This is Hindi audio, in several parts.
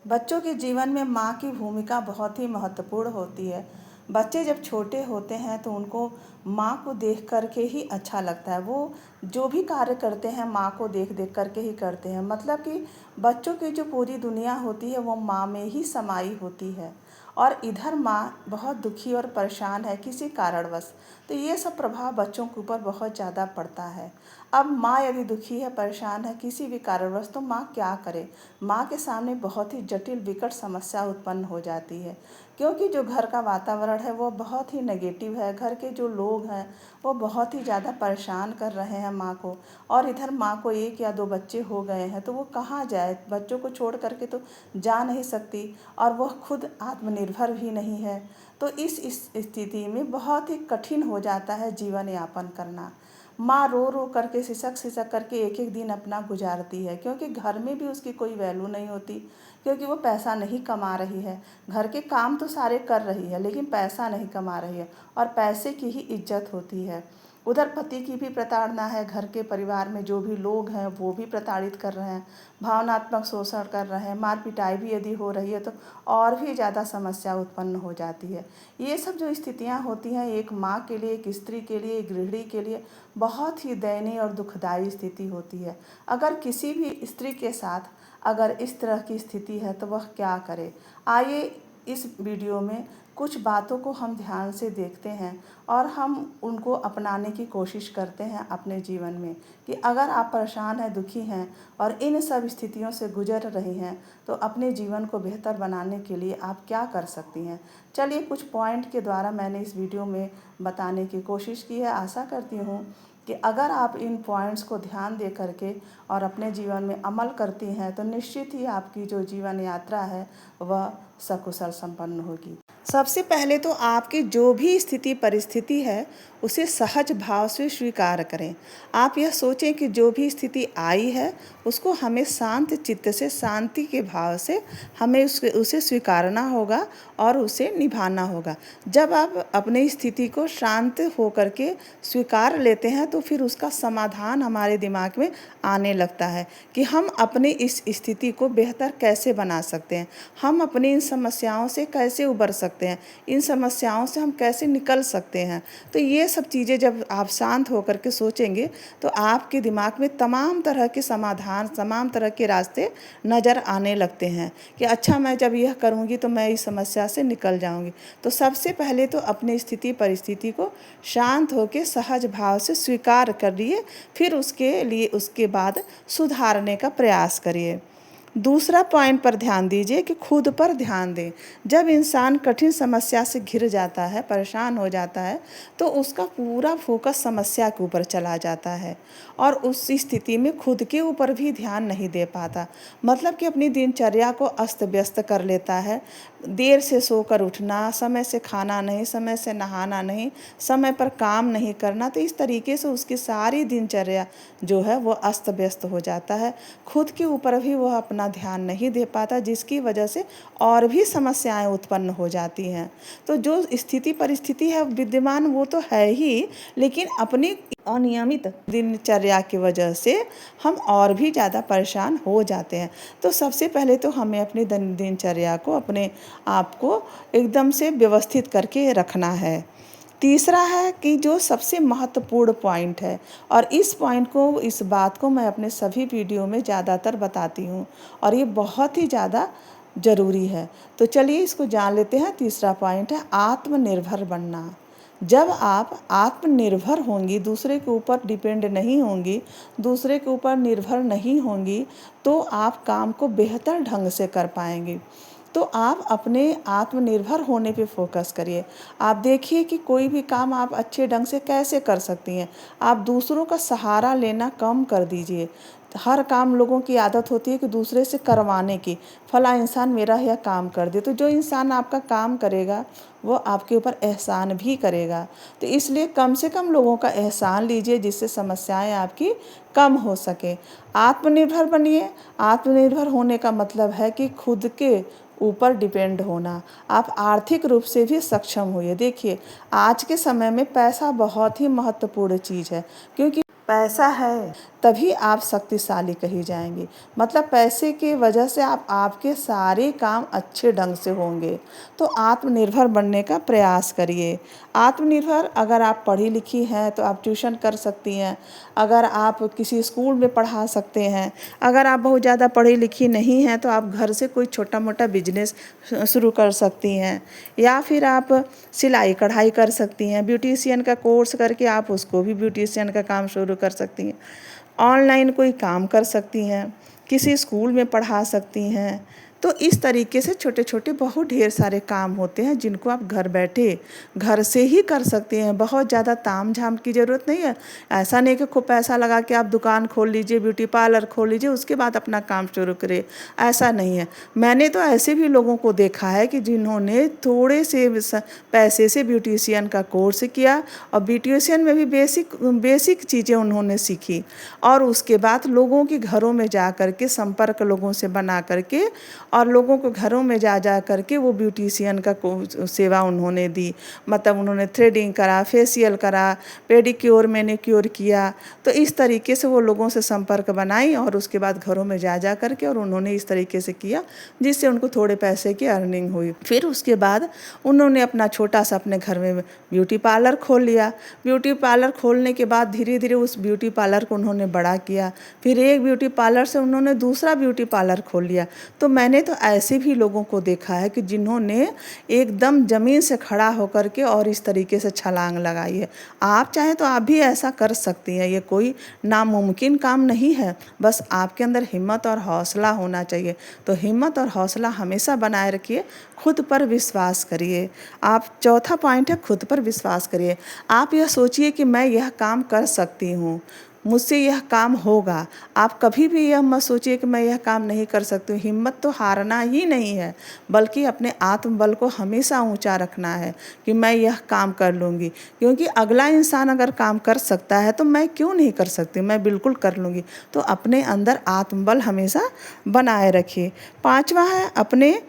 बच्चों के जीवन में माँ की भूमिका बहुत ही महत्वपूर्ण होती है। बच्चे जब छोटे होते हैं तो उनको माँ को देख कर के ही अच्छा लगता है। वो जो भी कार्य करते हैं माँ को देख देख कर के ही करते हैं। मतलब कि बच्चों की जो पूरी दुनिया होती है वो माँ में ही समाई होती है। और इधर माँ बहुत दुखी और परेशान है किसी कारणवश, तो ये सब प्रभाव बच्चों के ऊपर बहुत ज़्यादा पड़ता है। अब माँ यदि दुखी है, परेशान है किसी भी कारणवश, तो माँ क्या करे? माँ के सामने बहुत ही जटिल विकट समस्या उत्पन्न हो जाती है, क्योंकि जो घर का वातावरण है वो बहुत ही नेगेटिव है। घर के जो लोग हैं वो बहुत ही ज़्यादा परेशान कर रहे हैं माँ को। और इधर माँ को 1 या 2 बच्चे हो गए हैं तो वो कहाँ जाए? बच्चों को छोड़ करके तो जा नहीं सकती, और वह खुद आत्मनिर्भर भी नहीं है। तो इस स्थिति में बहुत ही कठिन हो जाता है जीवन यापन करना। माँ रो रो करके, सिसक सिसक करके एक एक दिन अपना गुजारती है, क्योंकि घर में भी उसकी कोई वैल्यू नहीं होती, क्योंकि वो पैसा नहीं कमा रही है। घर के काम तो सारे कर रही है लेकिन पैसा नहीं कमा रही है, और पैसे की ही इज्जत होती है। उधर पति की भी प्रताड़ना है, घर के परिवार में जो भी लोग हैं वो भी प्रताड़ित कर रहे हैं, भावनात्मक शोषण कर रहे हैं, मार पिटाई भी यदि हो रही है तो और भी ज़्यादा समस्या उत्पन्न हो जाती है। ये सब जो स्थितियाँ होती हैं एक माँ के लिए, एक स्त्री के लिए, एक गृहिणी के लिए बहुत ही दयनीय और दुखदायी स्थिति होती है। अगर किसी भी स्त्री के साथ अगर इस तरह की स्थिति है तो वह क्या करे? आइए इस वीडियो में कुछ बातों को हम ध्यान से देखते हैं और हम उनको अपनाने की कोशिश करते हैं अपने जीवन में, कि अगर आप परेशान हैं, दुखी हैं और इन सब स्थितियों से गुजर रही हैं तो अपने जीवन को बेहतर बनाने के लिए आप क्या कर सकती हैं। चलिए कुछ पॉइंट के द्वारा मैंने इस वीडियो में बताने की कोशिश की है। आशा करती हूँ कि अगर आप इन पॉइंट्स को ध्यान दे करके और अपने जीवन में अमल करती हैं तो निश्चित ही आपकी जो जीवन यात्रा है वह सकुशल संपन्न होगी। सबसे पहले तो आपकी जो भी स्थिति परिस्थिति है उसे सहज भाव से स्वीकार करें। आप यह सोचें कि जो भी स्थिति आई है उसको हमें शांत चित्त से, शांति के भाव से हमें उसे स्वीकारना होगा और उसे निभाना होगा। जब आप अपनी स्थिति को शांत होकर के स्वीकार लेते हैं तो फिर उसका समाधान हमारे दिमाग में आने लगता है कि हम अपनी इस स्थिति को बेहतर कैसे बना सकते हैं, हम अपनी इन समस्याओं से कैसे उबर सकते हैं, इन समस्याओं से हम कैसे निकल सकते हैं। तो ये सब चीज़ें जब आप शांत होकर के सोचेंगे तो आपके दिमाग में तमाम तरह के समाधान, तमाम तरह के रास्ते नज़र आने लगते हैं कि अच्छा, मैं जब यह करूँगी तो मैं इस समस्या से निकल जाऊँगी। तो सबसे पहले तो अपनी स्थिति परिस्थिति को शांत होकर सहज भाव से स्वीकार करिए, फिर उसके बाद सुधारने का प्रयास करिए। दूसरा पॉइंट पर ध्यान दीजिए कि खुद पर ध्यान दें। जब इंसान कठिन समस्या से घिर जाता है, परेशान हो जाता है, तो उसका पूरा फोकस समस्या के ऊपर चला जाता है और उस स्थिति में खुद के ऊपर भी ध्यान नहीं दे पाता। मतलब कि अपनी दिनचर्या को अस्त व्यस्त कर लेता है। देर से सोकर उठना, समय से खाना नहीं, समय से नहाना नहीं, समय पर काम नहीं करना, तो इस तरीके से उसकी सारी दिनचर्या जो है वो अस्त व्यस्त हो जाता है। खुद के ऊपर भी वह अपना ध्यान नहीं दे पाता, जिसकी वजह से और भी समस्याएं उत्पन्न हो जाती हैं। तो जो स्थिति परिस्थिति है विद्यमान वो तो है ही, लेकिन अपनी अनियमित दिनचर्या की वजह से हम और भी ज़्यादा परेशान हो जाते हैं। तो सबसे पहले तो हमें अपनी दिनचर्या को, अपने आप को एकदम से व्यवस्थित करके रखना है। तीसरा है कि जो सबसे महत्वपूर्ण पॉइंट है, और इस बात को मैं अपने सभी वीडियो में ज़्यादातर बताती हूँ और ये बहुत ही ज़्यादा ज़रूरी है। तो चलिए इसको जान लेते हैं। तीसरा पॉइंट है आत्मनिर्भर बनना। जब आप आत्मनिर्भर होंगी, दूसरे के ऊपर डिपेंड नहीं होंगी, दूसरे के ऊपर निर्भर नहीं होंगी, तो आप काम को बेहतर ढंग से कर पाएंगी। तो आप अपने आत्मनिर्भर होने पे फोकस करिए। आप देखिए कि कोई भी काम आप अच्छे ढंग से कैसे कर सकती हैं। आप दूसरों का सहारा लेना कम कर दीजिए। हर काम लोगों की आदत होती है कि दूसरे से करवाने की, फला इंसान मेरा यह काम कर दे। तो जो इंसान आपका काम करेगा वो आपके ऊपर एहसान भी करेगा। तो इसलिए कम से कम लोगों का एहसान लीजिए, जिससे समस्याएं आपकी कम हो सके। आत्मनिर्भर बनिए। आत्मनिर्भर होने का मतलब है कि खुद के ऊपर डिपेंड होना। आप आर्थिक रूप से भी सक्षम होइए। देखिए, आज के समय में पैसा बहुत ही महत्वपूर्ण चीज़ है, क्योंकि पैसा है तभी आप शक्तिशाली कही जाएंगी। मतलब पैसे के वजह से आपके सारे काम अच्छे ढंग से होंगे। तो आत्मनिर्भर बनने का प्रयास करिए। आत्मनिर्भर, अगर आप पढ़ी लिखी हैं तो आप ट्यूशन कर सकती हैं, अगर आप किसी स्कूल में पढ़ा सकते हैं, अगर आप बहुत ज़्यादा पढ़ी लिखी नहीं हैं तो आप घर से कोई छोटा मोटा बिजनेस शुरू कर सकती हैं, या फिर आप सिलाई कढ़ाई कर सकती हैं, ब्यूटिशियन का कोर्स करके आप उसको भी ब्यूटिशियन का काम शुरू कर सकती हैं, ऑनलाइन कोई काम कर सकती हैं, किसी स्कूल में पढ़ा सकती हैं। तो इस तरीके से छोटे छोटे बहुत ढेर सारे काम होते हैं जिनको आप घर बैठे घर से ही कर सकते हैं। बहुत ज़्यादा ताम झाम की ज़रूरत नहीं है। ऐसा नहीं कि खूब पैसा लगा के आप दुकान खोल लीजिए, ब्यूटी पार्लर खोल लीजिए, उसके बाद अपना काम शुरू करें, ऐसा नहीं है। मैंने तो ऐसे भी लोगों को देखा है कि जिन्होंने थोड़े से पैसे से ब्यूटिशियन का कोर्स किया और ब्यूटिशियन में भी बेसिक चीज़ें उन्होंने सीखी, और उसके बाद लोगों के घरों में जा कर के संपर्क लोगों से बना करके और लोगों को घरों में जा कर के वो ब्यूटिशियन का सेवा उन्होंने दी। मतलब उन्होंने थ्रेडिंग करा, फेशियल करा, पेडिक्योर मैनिक्योर किया। तो इस तरीके से वो लोगों से संपर्क बनाई और उसके बाद घरों में जा कर के और उन्होंने इस तरीके से किया जिससे उनको थोड़े पैसे की अर्निंग हुई। फिर उसके बाद उन्होंने अपना छोटा सा अपने घर में ब्यूटी पार्लर खोल लिया। ब्यूटी पार्लर खोलने के बाद धीरे धीरे उस ब्यूटी पार्लर को उन्होंने बड़ा किया। फिर एक ब्यूटी पार्लर से उन्होंने दूसरा ब्यूटी पार्लर खोल लिया। तो मैंने तो ऐसे भी लोगों को देखा है कि जिन्होंने एकदम ज़मीन से खड़ा होकर के और इस तरीके से छलांग लगाई है। आप चाहें तो आप भी ऐसा कर सकती हैं। ये कोई नामुमकिन काम नहीं है, बस आपके अंदर हिम्मत और हौसला होना चाहिए। तो हिम्मत और हौसला हमेशा बनाए रखिए, खुद पर विश्वास करिए। आप चौथा पॉइंट है, खुद पर विश्वास करिए। आप यह सोचिए कि मैं यह काम कर सकती हूँ, मुझसे यह काम होगा। आप कभी भी यह मत सोचिए कि मैं यह काम नहीं कर सकती हूँ। हिम्मत तो हारना ही नहीं है, बल्कि अपने आत्मबल को हमेशा ऊंचा रखना है कि मैं यह काम कर लूँगी, क्योंकि अगला इंसान अगर काम कर सकता है तो मैं क्यों नहीं कर सकती, मैं बिल्कुल कर लूँगी। तो अपने अंदर आत्मबल हमेशा बनाए रखिए। पांचवा है, अपने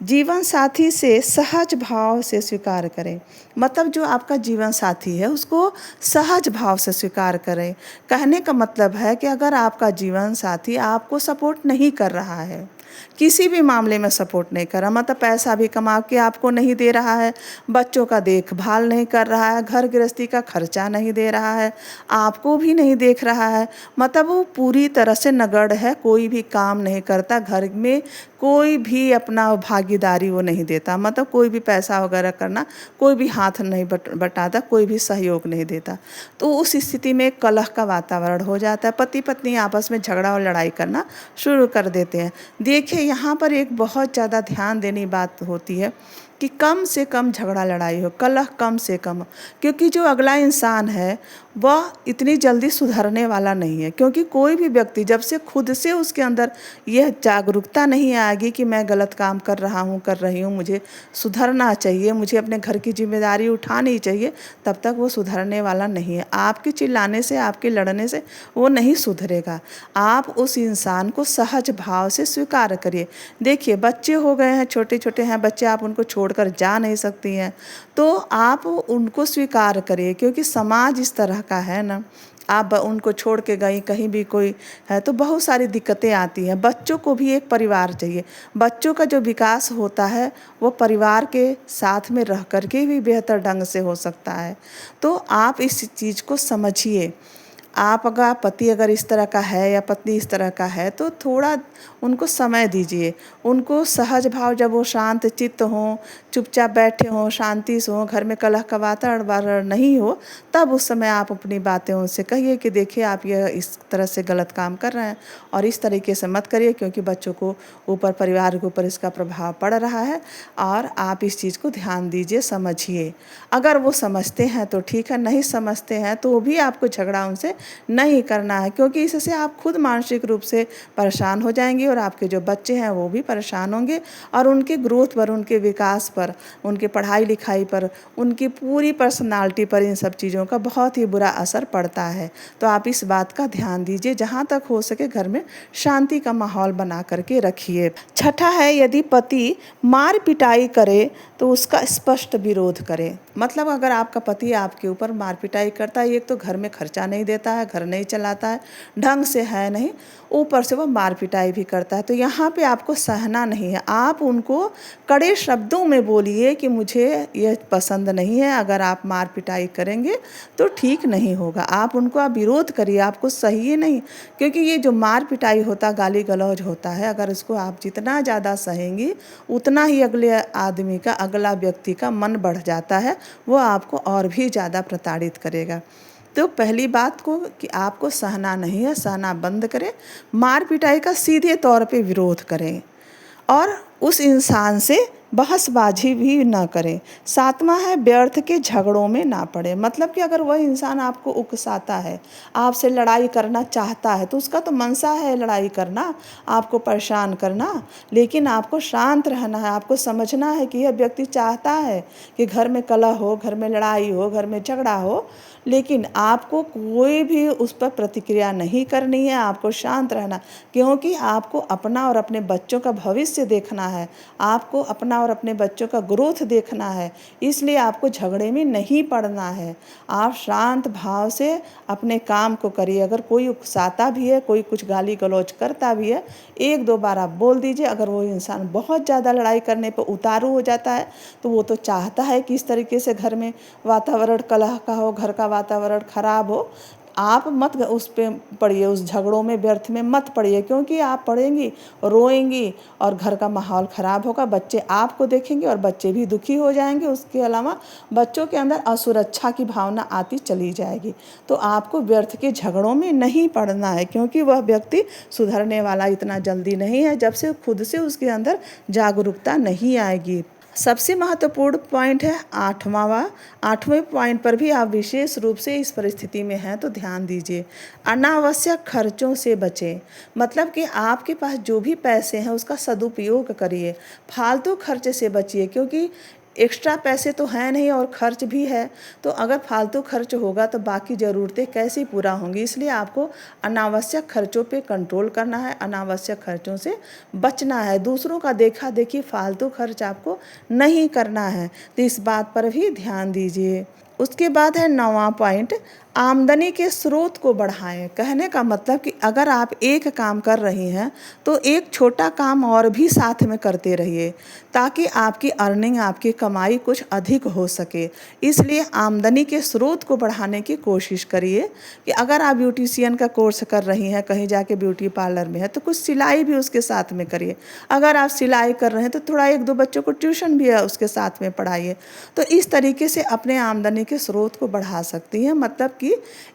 जीवन साथी से सहज भाव से स्वीकार करें। मतलब जो आपका जीवन साथी है उसको सहज भाव से स्वीकार करें। कहने का मतलब है कि अगर आपका जीवन साथी आपको सपोर्ट नहीं कर रहा है, किसी भी मामले में सपोर्ट नहीं कर रहा, मतलब पैसा भी कमा के आपको नहीं दे रहा है, बच्चों का देखभाल नहीं कर रहा है, घर गृहस्थी का खर्चा नहीं दे रहा है, आपको भी नहीं देख रहा है, मतलब वो पूरी तरह से नगण्य है, कोई भी काम नहीं करता, घर में कोई भी अपना भागीदारी वो नहीं देता, मतलब कोई भी पैसा वगैरह करना, कोई भी हाथ नहीं बटाता, कोई भी सहयोग नहीं देता। तो उस स्थिति में कलह का वातावरण हो जाता है, पति पत्नी आपस में झगड़ा और लड़ाई करना शुरू कर देते हैं। देखिए यहाँ पर एक बहुत ज़्यादा ध्यान देने बात होती है कि कम से कम झगड़ा लड़ाई हो, कलह कम से कम, क्योंकि जो अगला इंसान है वह इतनी जल्दी सुधरने वाला नहीं है। क्योंकि कोई भी व्यक्ति जब से खुद से उसके अंदर यह जागरूकता नहीं आएगी कि मैं गलत काम कर रहा हूँ, कर रही हूँ, मुझे सुधरना चाहिए, मुझे अपने घर की जिम्मेदारी उठानी चाहिए, तब तक वो सुधरने वाला नहीं है। आपके चिल्लाने से, आपके लड़ने से वो नहीं सुधरेगा। आप उस इंसान को सहज भाव से स्वीकार करिए। देखिए बच्चे हो गए हैं, छोटे छोटे हैं बच्चे, आप उनको छोड़कर जा नहीं सकती हैं, तो आप उनको स्वीकार करिए। क्योंकि समाज इस तरह का है ना, आप उनको छोड़ के गई कहीं भी कोई है तो बहुत सारी दिक्कतें आती हैं। बच्चों को भी एक परिवार चाहिए। बच्चों का जो विकास होता है वो परिवार के साथ में रह कर के भी बेहतर ढंग से हो सकता है। तो आप इस चीज़ को समझिए। आप अगर पति अगर इस तरह का है या पत्नी इस तरह का है तो थोड़ा उनको समय दीजिए। उनको सहज भाव, जब वो शांत चित्त हों, चुपचाप बैठे हों, शांति से हों, घर में कलह का वातावरण नहीं हो, तब उस समय आप अपनी बातें उनसे कहिए कि देखिए आप यह इस तरह से गलत काम कर रहे हैं और इस तरीके से मत करिए, क्योंकि बच्चों को ऊपर, परिवार के ऊपर इसका प्रभाव पड़ रहा है और आप इस चीज़ को ध्यान दीजिए, समझिए। अगर वो समझते हैं तो ठीक है, नहीं समझते हैं तो भी आपको झगड़ा उनसे नहीं करना है, क्योंकि इससे आप खुद मानसिक रूप से परेशान हो जाएंगे और आपके जो बच्चे हैं वो भी परेशान होंगे और उनके ग्रोथ पर, उनके विकास पर, उनके पढ़ाई लिखाई पर, उनकी पूरी पर्सनालिटी पर इन सब चीज़ों का बहुत ही बुरा असर पड़ता है। तो आप इस बात का ध्यान दीजिए, जहाँ तक हो सके घर में शांति का माहौल बना करके रखिए। छठा है, यदि पति मार पिटाई करे तो उसका स्पष्ट विरोध करें। मतलब अगर आपका पति आपके ऊपर मार पिटाई करता है, एक तो घर में खर्चा नहीं देता है, घर नहीं चलाता है, ढंग से है नहीं, ऊपर से वो मार पिटाई भी करता है, तो यहाँ पे आपको सहना नहीं है। आप उनको कड़े शब्दों में बोलिए कि मुझे ये पसंद नहीं है, अगर आप मार पिटाई करेंगे तो ठीक नहीं होगा। आप विरोध करिए, आपको सही ही नहीं, क्योंकि ये जो मार पिटाई होता, गाली गलौज होता है, अगर इसको आप जितना ज़्यादा सहेंगी उतना ही अगला व्यक्ति का मन बढ़ जाता है, वो आपको और भी ज़्यादा प्रताड़ित करेगा। तो पहली बात को कि आपको सहना नहीं है, सहना बंद करें, मार पिटाई का सीधे तौर पे विरोध करें और उस इंसान से बहसबाजी भी ना करें। सातवां है, व्यर्थ के झगड़ों में ना पड़े। मतलब कि अगर वह इंसान आपको उकसाता है, आपसे लड़ाई करना चाहता है, तो उसका तो मनसा है लड़ाई करना, आपको परेशान करना, लेकिन आपको शांत रहना है। आपको समझना है कि यह व्यक्ति चाहता है कि घर में कलह हो, घर में लड़ाई हो, घर में झगड़ा हो, लेकिन आपको कोई भी उस पर प्रतिक्रिया नहीं करनी है। आपको शांत रहना, क्योंकि आपको अपना और अपने बच्चों का भविष्य देखना है, आपको अपना और अपने बच्चों का ग्रोथ देखना है, इसलिए आपको झगड़े में नहीं पड़ना है। आप शांत भाव से अपने काम को करिए। अगर कोई उकसाता भी है, कोई कुछ गाली गलौज करता भी है, एक दो बार आप बोल दीजिए। अगर वो इंसान बहुत ज़्यादा लड़ाई करने पर उतारू हो जाता है, तो वो तो चाहता है कि इस तरीके से घर में वातावरण कलह का हो, घर का वातावरण खराब हो। आप मत उस पे पड़िए, उस झगड़ों में व्यर्थ में मत पड़िए, क्योंकि आप पड़ेंगी, रोएंगी और घर का माहौल ख़राब होगा। बच्चे आपको देखेंगे और बच्चे भी दुखी हो जाएंगे। उसके अलावा बच्चों के अंदर असुरक्षा की भावना आती चली जाएगी। तो आपको व्यर्थ के झगड़ों में नहीं पड़ना है, क्योंकि वह व्यक्ति सुधरने वाला इतना जल्दी नहीं है जब से खुद से उसके अंदर जागरूकता नहीं आएगी। सबसे महत्वपूर्ण पॉइंट है आठवें पॉइंट पर भी आप विशेष रूप से इस परिस्थिति में हैं तो ध्यान दीजिए। अनावश्यक खर्चों से बचें। मतलब कि आपके पास जो भी पैसे हैं उसका सदुपयोग करिए, फालतू खर्च से बचिए, क्योंकि एक्स्ट्रा पैसे तो हैं नहीं और खर्च भी है, तो अगर फालतू खर्च होगा तो बाकी ज़रूरतें कैसे पूरा होंगी। इसलिए आपको अनावश्यक खर्चों पे कंट्रोल करना है, अनावश्यक खर्चों से बचना है। दूसरों का देखा देखी फालतू खर्च आपको नहीं करना है, तो इस बात पर भी ध्यान दीजिए। उसके बाद है 9वां पॉइंट, आमदनी के स्रोत को बढ़ाएं। कहने का मतलब कि अगर आप एक काम कर रही हैं तो एक छोटा काम और भी साथ में करते रहिए, ताकि आपकी अर्निंग, आपकी कमाई कुछ अधिक हो सके। इसलिए आमदनी के स्रोत को बढ़ाने की कोशिश करिए कि अगर आप ब्यूटिशियन का कोर्स कर रही हैं, कहीं जाके ब्यूटी पार्लर में है, तो कुछ सिलाई भी उसके साथ में करिए। अगर आप सिलाई कर रहे हैं तो थोड़ा एक दो बच्चों को ट्यूशन भी उसके साथ में पढ़ाइए। तो इस तरीके से अपने आमदनी के स्रोत को बढ़ा सकती हैं। मतलब कि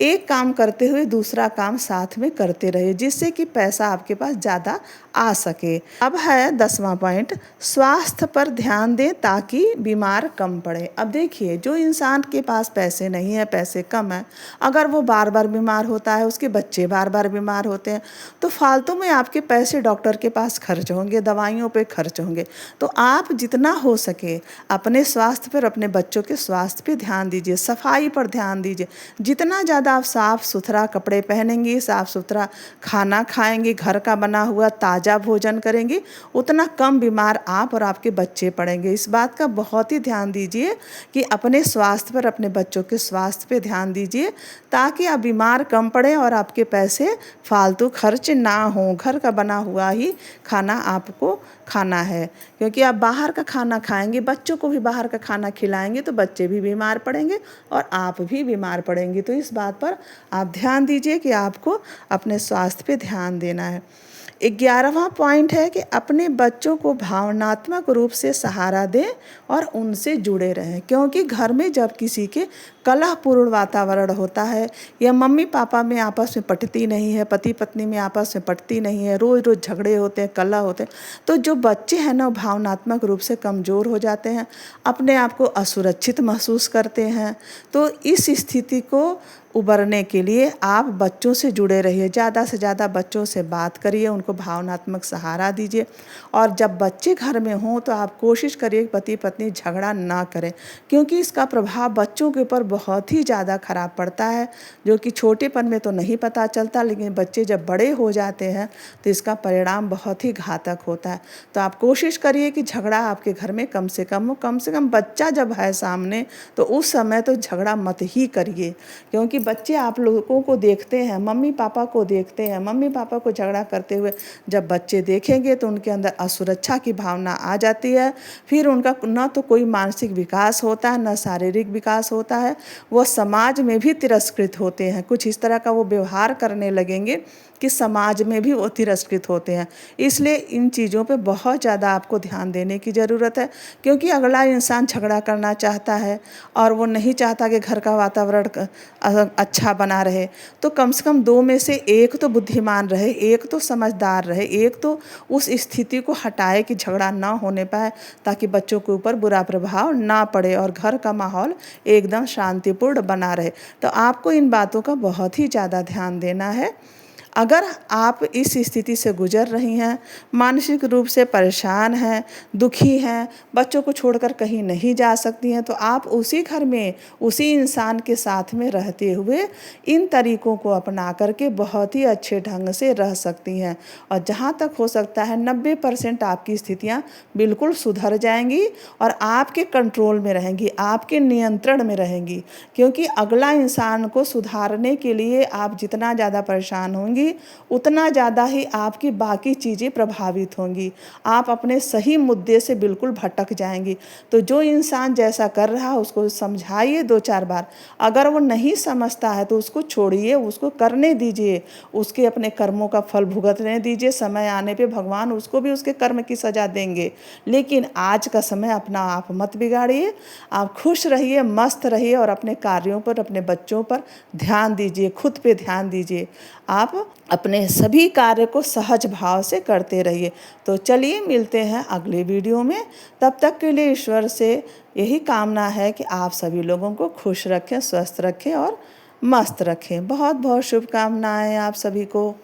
एक काम करते हुए दूसरा काम साथ में करते रहिए, जिससे कि पैसा आपके पास ज़्यादा आ सके। अब है 10वां पॉइंट, स्वास्थ्य पर ध्यान दें ताकि बीमार कम पड़े। अब देखिए, जो इंसान के पास पैसे नहीं है, पैसे कम है, अगर वो बार बार बीमार होता है, उसके बच्चे बार बार बीमार होते हैं, तो फालतू में आपके पैसे डॉक्टर के पास खर्च होंगे, दवाइयों पे खर्च होंगे। तो आप जितना हो सके अपने स्वास्थ्य पर, अपने बच्चों के स्वास्थ्य पे ध्यान दीजिए, सफाई पर ध्यान दीजिए। जितना ज़्यादा आप साफ़ सुथरा कपड़े पहनेंगी, साफ़ सुथरा खाना खाएंगी, घर का बना हुआ ताज़ा भोजन करेंगी, उतना कम बीमार आप और आपके बच्चे पड़ेंगे। इस बात का बहुत ही ध्यान दीजिए कि अपने स्वास्थ्य पर, अपने बच्चों के स्वास्थ्य पे ध्यान दीजिए, ताकि आप बीमार कम पड़े और आपके पैसे फालतू खर्च ना हों। घर का बना हुआ ही खाना आपको खाना है, क्योंकि आप बाहर का खाना खाएंगे, बच्चों को भी बाहर का खाना खिलाएंगे, तो बच्चे भी बीमार पड़ेंगे और आप भी बीमार पड़ेंगे। तो इस बात पर आप ध्यान दीजिए कि आपको अपने स्वास्थ्य पे ध्यान देना है। 11वां पॉइंट है कि अपने बच्चों को भावनात्मक रूप से सहारा दें और उनसे जुड़े रहें, क्योंकि घर में जब किसी के कलहपूर्ण वातावरण होता है या मम्मी पापा में आपस में पटती नहीं है, पति पत्नी में आपस में पटती नहीं है, रोज़ रोज़ झगड़े होते हैं, कलह होते हैं, तो जो बच्चे हैं ना, भावनात्मक रूप से कमज़ोर हो जाते हैं, अपने आप को असुरक्षित महसूस करते हैं। तो इस स्थिति को उबरने के लिए आप बच्चों से जुड़े रहिए, ज़्यादा से ज़्यादा बच्चों से बात करिए, उनको भावनात्मक सहारा दीजिए। और जब बच्चे घर में हों तो आप कोशिश करिए पति पत्नी झगड़ा ना करें, क्योंकि इसका प्रभाव बच्चों के ऊपर बहुत ही ज़्यादा खराब पड़ता है, जो कि छोटेपन में तो नहीं पता चलता, लेकिन बच्चे जब बड़े हो जाते हैं तो इसका परिणाम बहुत ही घातक होता है। तो आप कोशिश करिए कि झगड़ा आपके घर में कम से कम हो। कम से कम बच्चा जब है सामने तो उस समय तो झगड़ा मत ही करिए, क्योंकि बच्चे आप लोगों को देखते हैं, मम्मी पापा को देखते हैं, मम्मी पापा को झगड़ा करते हुए जब बच्चे देखेंगे तो उनके अंदर असुरक्षा की भावना आ जाती है। फिर उनका न तो कोई मानसिक विकास होता है, न शारीरिक विकास होता है, वो समाज में भी तिरस्कृत होते हैं। कुछ इस तरह का वो व्यवहार करने लगेंगे कि समाज में भी वो तिरस्कृत होते हैं। इसलिए इन चीज़ों पे बहुत ज़्यादा आपको ध्यान देने की ज़रूरत है, क्योंकि अगला इंसान झगड़ा करना चाहता है और वो नहीं चाहता कि घर का वातावरण अच्छा बना रहे। तो कम से कम दो में से एक तो बुद्धिमान रहे, एक तो समझदार रहे, एक तो उस स्थिति को हटाए कि झगड़ा ना होने पाए, ताकि बच्चों के ऊपर बुरा प्रभाव ना पड़े और घर का माहौल एकदम शांतिपूर्ण बना रहे। तो आपको इन बातों का बहुत ही ज़्यादा ध्यान देना है। अगर आप इस स्थिति से गुजर रही हैं, मानसिक रूप से परेशान हैं, दुखी हैं, बच्चों को छोड़कर कहीं नहीं जा सकती हैं, तो आप उसी घर में उसी इंसान के साथ में रहते हुए इन तरीकों को अपना करके बहुत ही अच्छे ढंग से रह सकती हैं। और जहाँ तक हो सकता है 90% आपकी स्थितियाँ बिल्कुल सुधर जाएंगी और आपके कंट्रोल में रहेंगी, आपके नियंत्रण में रहेंगी। क्योंकि अगला इंसान को सुधारने के लिए आप जितना ज़्यादा परेशान होंगी, उतना ज़्यादा ही आपकी बाकी चीज़ें प्रभावित होंगी। आप अपने सही मुद्दे से बिल्कुल भटक जाएंगी। तो जो इंसान जैसा कर रहा है उसको समझाइए 2-4 बार। अगर वो नहीं समझता है तो उसको छोड़िए, उसको करने दीजिए, उसके अपने कर्मों का फल भुगतने दीजिए। समय आने पे भगवान उसको भी उसके कर्म की सज़ा देंगे। लेकिन आज का समय अपना आप मत बिगाड़िए। आप खुश रहिए, मस्त रहिए और अपने कार्यों पर, अपने बच्चों पर ध्यान दीजिए, खुद पे ध्यान दीजिए। आप अपने सभी कार्य को सहज भाव से करते रहिए। तो चलिए मिलते हैं अगले वीडियो में। तब तक के लिए ईश्वर से यही कामना है कि आप सभी लोगों को खुश रखें, स्वस्थ रखें और मस्त रखें। बहुत बहुत शुभकामनाएं आप सभी को।